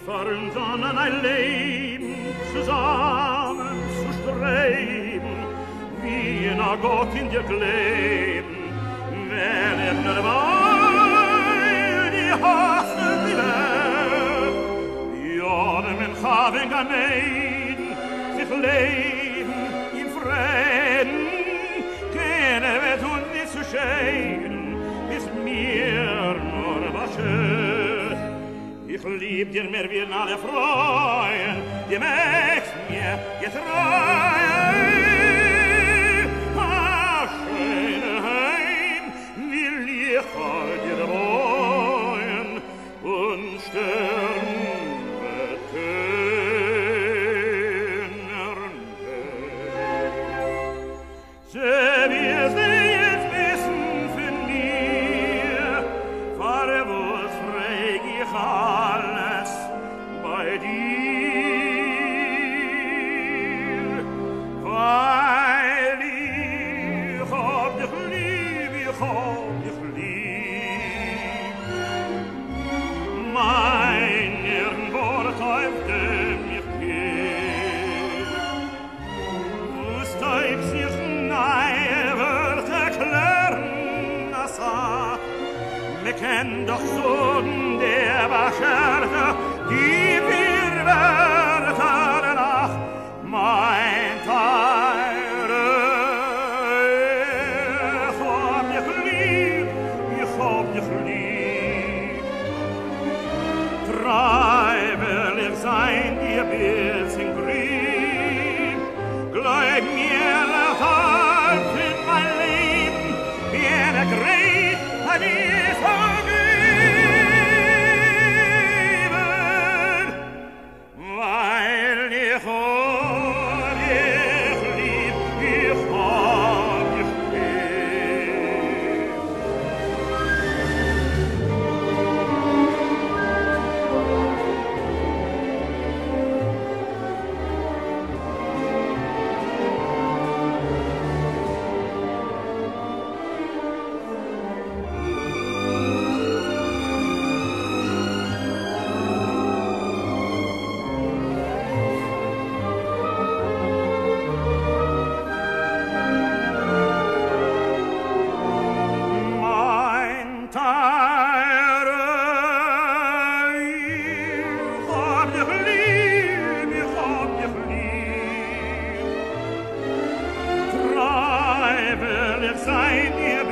Fahren dann ein Leben zusammen zu streben, wie in a Gott in dir kleben, wenn nur weil die Hoffnung die Welt, ja, men haben ganein, sich leben im Frieden, keine wird und nicht zu scheiden, ist mir nur was schön. Ich lieb dir mehr wie alle Freuen, die möcht mir getreuen. Ach, schöne Heim, will ich vor dir wohnen und Sterne tönen. Sie wir sie jetzt wissen von mir, fahre wo's frag ich alles bei dir, weil ich hab dich lieb, ich hab dich lieb. Mein Wort auf dem ich geh, wusste ich sich nahe wird erklären, wir kennen doch so der Bescherte, die wir Wörter nach mein Teire. Ich hab dich lieb, ich hab dich lieb. Freiwillig sein dir bis in Grieb, glaub mir, das hat in mein Leben wie eine Gret, hat ich vergeben, weil ich hab dich lieb, ich hab dich lieb. Mein Teire, ich hab dich lieb, ich hab dich lieb. Freiwillig sein dir